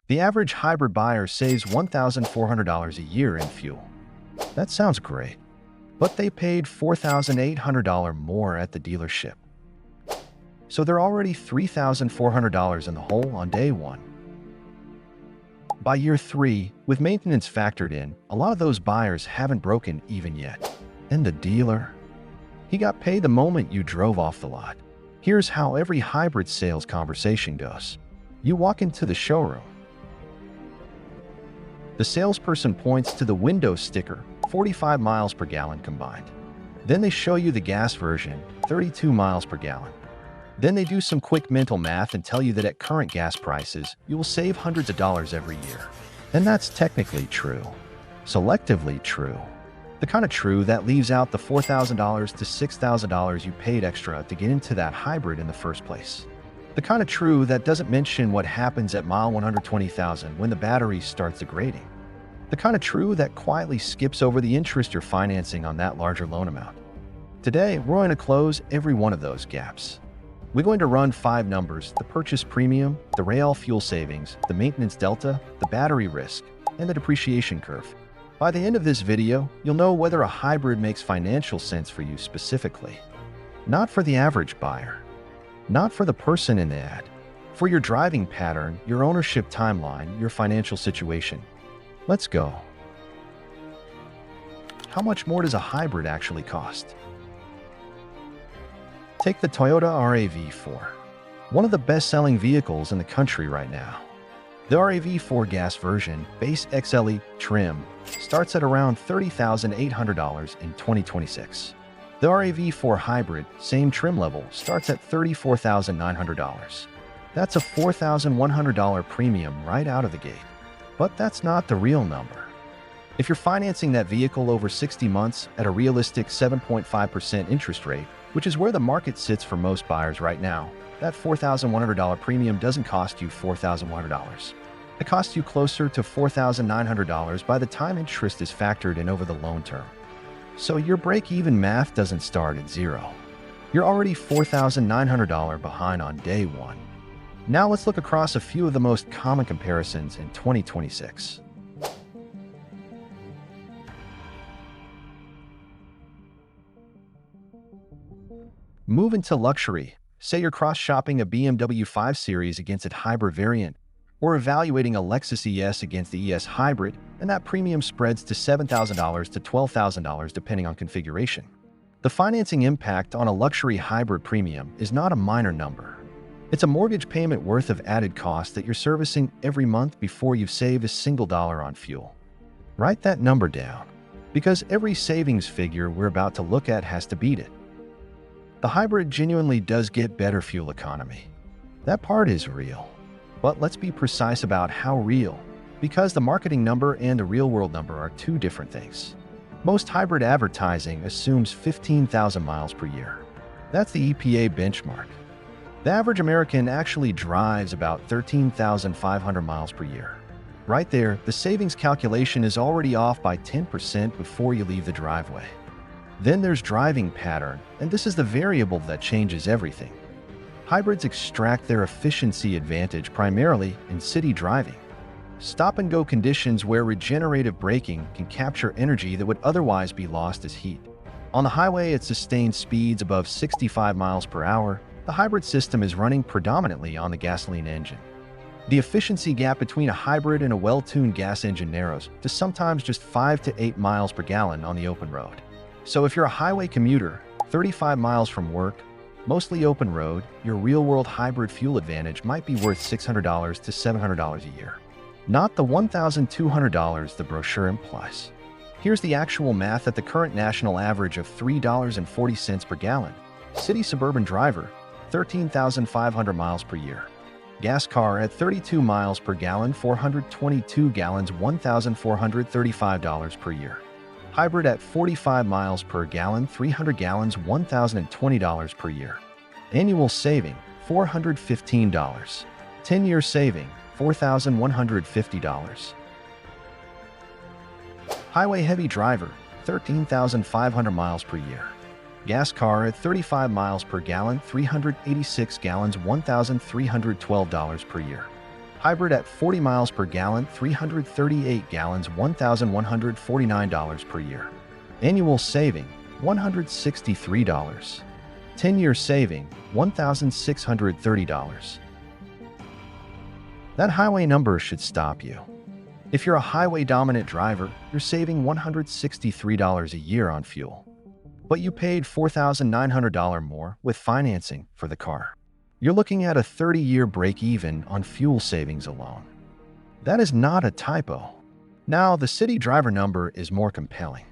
The average hybrid buyer saves $1,400 a year in fuel. That sounds great, but they paid $4,800 more at the dealership. So they're already $3,400 in the hole on day one. By year 3, with maintenance factored in, a lot of those buyers haven't broken even yet. And the dealer? He got paid the moment you drove off the lot. Here's how every hybrid sales conversation goes. You walk into the showroom. The salesperson points to the window sticker, 45 miles per gallon combined. Then they show you the gas version, 32 miles per gallon. Then they do some quick mental math and tell you that at current gas prices, you will save hundreds of dollars every year. And that's technically true. Selectively true. The kind of true that leaves out the $4,000 to $6,000 you paid extra to get into that hybrid in the first place. The kind of true that doesn't mention what happens at mile 120,000 when the battery starts degrading. The kind of true that quietly skips over the interest you're financing on that larger loan amount. Today, we're going to close every one of those gaps. We're going to run 5 numbers: the purchase premium, the real fuel savings, the maintenance delta, the battery risk, and the depreciation curve. By the end of this video, you'll know whether a hybrid makes financial sense for you specifically. Not for the average buyer. Not for the person in the ad. For your driving pattern, your ownership timeline, your financial situation. Let's go. How much more does a hybrid actually cost? Take the Toyota RAV4, one of the best-selling vehicles in the country right now. The RAV4 gas version, base XLE trim, starts at around $30,800 in 2026. The RAV4 hybrid, same trim level, starts at $34,900. That's a $4,100 premium right out of the gate. But that's not the real number. If you're financing that vehicle over 60 months at a realistic 7.5% interest rate, which is where the market sits for most buyers right now, that $4,100 premium doesn't cost you $4,100. It costs you closer to $4,900 by the time interest is factored in over the loan term. So your break-even math doesn't start at zero. You're already $4,900 behind on day one. Now let's look across a few of the most common comparisons in 2026. Move into luxury. Say you're cross-shopping a BMW 5 Series against its hybrid variant, or evaluating a Lexus ES against the ES hybrid, and that premium spreads to $7,000 to $12,000 depending on configuration. The financing impact on a luxury hybrid premium is not a minor number. It's a mortgage payment worth of added cost that you're servicing every month before you've saved a single dollar on fuel. Write that number down, because every savings figure we're about to look at has to beat it. The hybrid genuinely does get better fuel economy. That part is real. But let's be precise about how real, because the marketing number and the real-world number are two different things. Most hybrid advertising assumes 15,000 miles per year. That's the EPA benchmark. The average American actually drives about 13,500 miles per year. Right there, the savings calculation is already off by 10% before you leave the driveway. Then there's driving pattern, and this is the variable that changes everything. Hybrids extract their efficiency advantage primarily in city driving. Stop-and-go conditions where regenerative braking can capture energy that would otherwise be lost as heat. On the highway, it sustains speeds above 65 miles per hour. The hybrid system is running predominantly on the gasoline engine. The efficiency gap between a hybrid and a well-tuned gas engine narrows to sometimes just 5 to 8 miles per gallon on the open road. So if you're a highway commuter, 35 miles from work, mostly open road, your real-world hybrid fuel advantage might be worth $600 to $700 a year. Not the $1,200 the brochure implies. Here's the actual math at the current national average of $3.40 per gallon. City suburban driver, 13,500 miles per year. Gas car at 32 miles per gallon, 422 gallons, $1,435 per year. Hybrid at 45 miles per gallon, 300 gallons, $1,020 per year. Annual saving, $415. 10-year saving, $4,150. Highway heavy driver, 13,500 miles per year. Gas car at 35 miles per gallon, 386 gallons, $1,312 per year. Hybrid at 40 miles per gallon, 338 gallons, $1,149 per year. Annual saving, $163. 10-year saving, $1,630. That highway number should stop you. If you're a highway-dominant driver, you're saving $163 a year on fuel. But you paid $4,900 more with financing for the car. You're looking at a 30-year break-even on fuel savings alone. That is not a typo. Now, the city driver number is more compelling.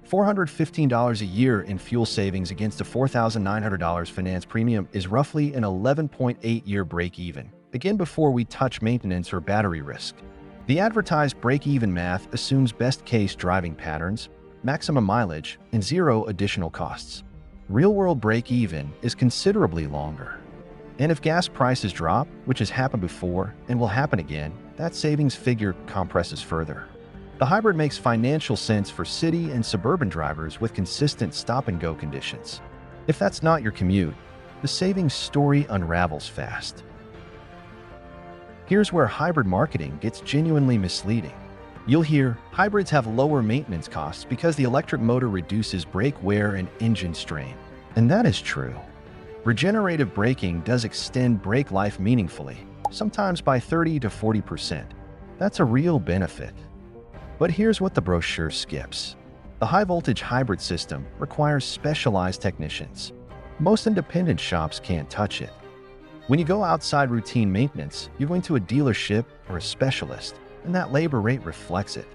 $415 a year in fuel savings against a $4,900 finance premium is roughly an 11.8-year break-even, again before we touch maintenance or battery risk. The advertised break-even math assumes best-case driving patterns, maximum mileage, and zero additional costs. Real-world break-even is considerably longer. And if gas prices drop, which has happened before and will happen again, that savings figure compresses further. The hybrid makes financial sense for city and suburban drivers with consistent stop-and-go conditions. If that's not your commute, the savings story unravels fast. Here's where hybrid marketing gets genuinely misleading. You'll hear, hybrids have lower maintenance costs because the electric motor reduces brake wear and engine strain. And that is true. Regenerative braking does extend brake life meaningfully, sometimes by 30 to 40%. That's a real benefit. But here's what the brochure skips. The high-voltage hybrid system requires specialized technicians. Most independent shops can't touch it. When you go outside routine maintenance, you're going to a dealership or a specialist, and that labor rate reflects it.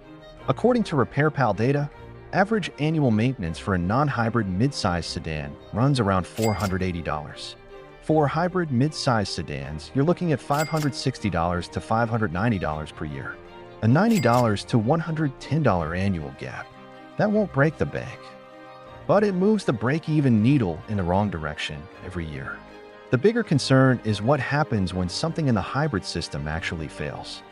According to RepairPal data, average annual maintenance for a non-hybrid mid-size sedan runs around $480. For hybrid mid-size sedans, you're looking at $560 to $590 per year, a $90 to $110 annual gap. That won't break the bank, but it moves the break-even needle in the wrong direction every year. The bigger concern is what happens when something in the hybrid system actually fails.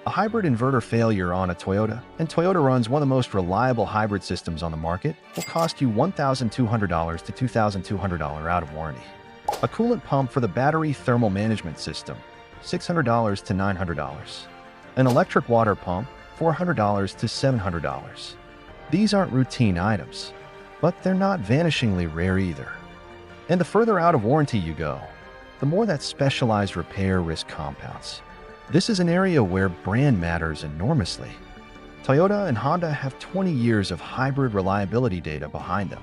A hybrid inverter failure on a Toyota, and Toyota runs one of the most reliable hybrid systems on the market, will cost you $1,200 to $2,200 out of warranty. A coolant pump for the battery thermal management system, $600 to $900. An electric water pump, $400 to $700. These aren't routine items, but they're not vanishingly rare either. And the further out of warranty you go, the more that specialized repair risk compounds. This is an area where brand matters enormously. Toyota and Honda have 20 years of hybrid reliability data behind them.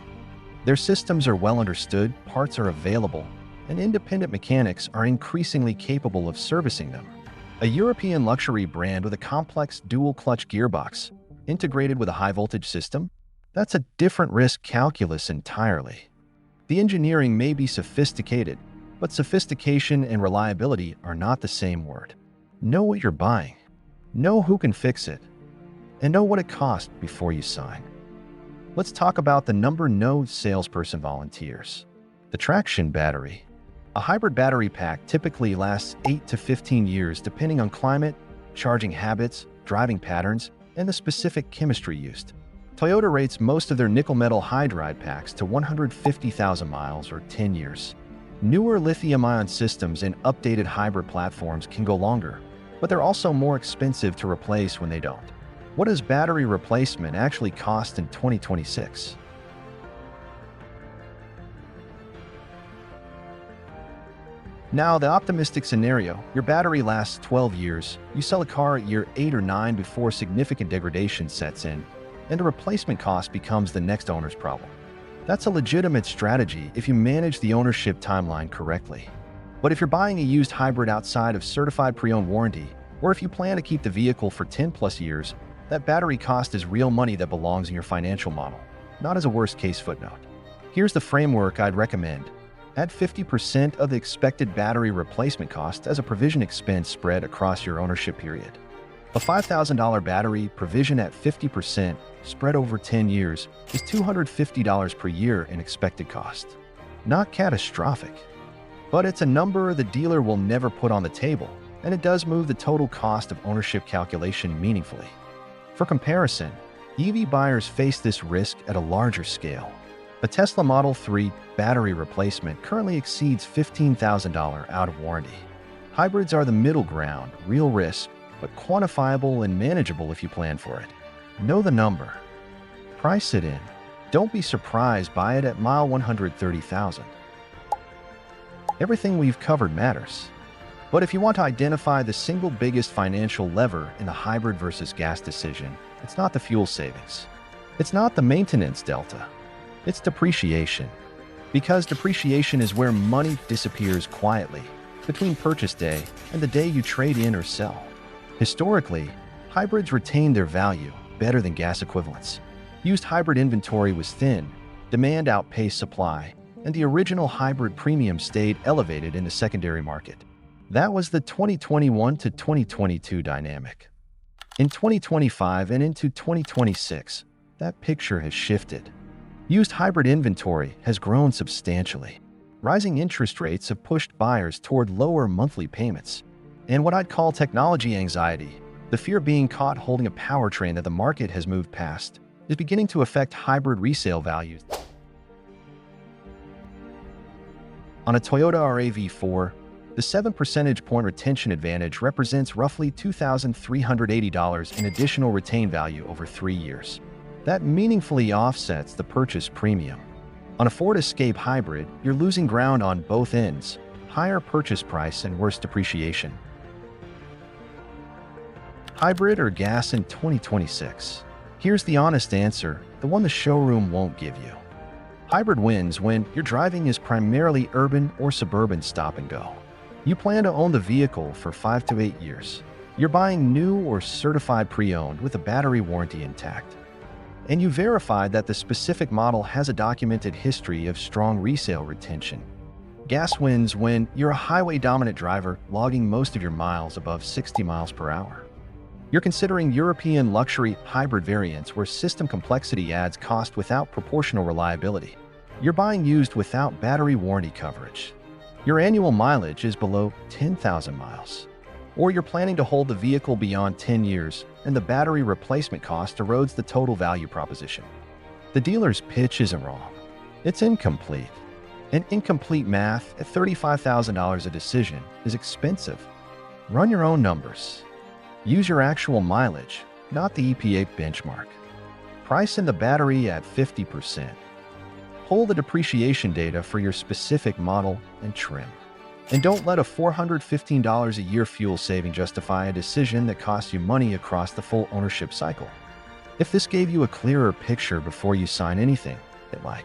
Their systems are well understood, parts are available, and independent mechanics are increasingly capable of servicing them. A European luxury brand with a complex dual-clutch gearbox, integrated with a high-voltage system? That's a different risk calculus entirely. The engineering may be sophisticated, but sophistication and reliability are not the same word. Know what you're buying, know who can fix it, and know what it costs before you sign. Let's talk about the number no salesperson volunteers. The traction battery. A hybrid battery pack typically lasts 8 to 15 years depending on climate, charging habits, driving patterns, and the specific chemistry used. Toyota rates most of their nickel-metal hydride packs to 150,000 miles or 10 years. Newer lithium-ion systems and updated hybrid platforms can go longer, but they're also more expensive to replace when they don't. What does battery replacement actually cost in 2026? Now, the optimistic scenario, your battery lasts 12 years, you sell a car at year 8 or 9 before significant degradation sets in, and a replacement cost becomes the next owner's problem. That's a legitimate strategy if you manage the ownership timeline correctly. But if you're buying a used hybrid outside of certified pre-owned warranty, or if you plan to keep the vehicle for 10 plus years, that battery cost is real money that belongs in your financial model, not as a worst-case footnote. Here's the framework I'd recommend. Add 50% of the expected battery replacement cost as a provision expense spread across your ownership period. A $5,000 battery provision at 50% spread over 10 years is $250 per year in expected cost. Not catastrophic, but it's a number the dealer will never put on the table, and it does move the total cost of ownership calculation meaningfully. For comparison, EV buyers face this risk at a larger scale. A Tesla Model 3 battery replacement currently exceeds $15,000 out of warranty. Hybrids are the middle ground, real risk, but quantifiable and manageable if you plan for it. Know the number. Price it in. Don't be surprised by it at mile 130,000. Everything we've covered matters. But if you want to identify the single biggest financial lever in the hybrid versus gas decision, it's not the fuel savings. It's not the maintenance delta. It's depreciation. Because depreciation is where money disappears quietly between purchase day and the day you trade in or sell. Historically, hybrids retained their value better than gas equivalents. Used hybrid inventory was thin, demand outpaced supply, and the original hybrid premium stayed elevated in the secondary market. That was the 2021 to 2022 dynamic. In 2025 and into 2026, that picture has shifted. Used hybrid inventory has grown substantially. Rising interest rates have pushed buyers toward lower monthly payments. And what I'd call technology anxiety, the fear of being caught holding a powertrain that the market has moved past, is beginning to affect hybrid resale values. On a Toyota RAV4, the 7 percentage point retention advantage represents roughly $2,380 in additional retained value over 3 years. That meaningfully offsets the purchase premium. On a Ford Escape hybrid, you're losing ground on both ends, higher purchase price and worse depreciation. Hybrid or gas in 2026? Here's the honest answer, the one the showroom won't give you. Hybrid wins when your driving is primarily urban or suburban stop and go. You plan to own the vehicle for 5 to 8 years. You're buying new or certified pre-owned with a battery warranty intact. And you verified that the specific model has a documented history of strong resale retention. Gas wins when you're a highway-dominant driver logging most of your miles above 60 miles per hour. You're considering European luxury hybrid variants where system complexity adds cost without proportional reliability. You're buying used without battery warranty coverage. Your annual mileage is below 10,000 miles. Or you're planning to hold the vehicle beyond 10 years and the battery replacement cost erodes the total value proposition. The dealer's pitch isn't wrong. It's incomplete. And incomplete math at $35,000 a decision is expensive. Run your own numbers. Use your actual mileage, not the EPA benchmark. Price in the battery at 50%. Pull the depreciation data for your specific model and trim. And don't let a $415 a year fuel saving justify a decision that costs you money across the full ownership cycle. If this gave you a clearer picture before you sign anything, hit like.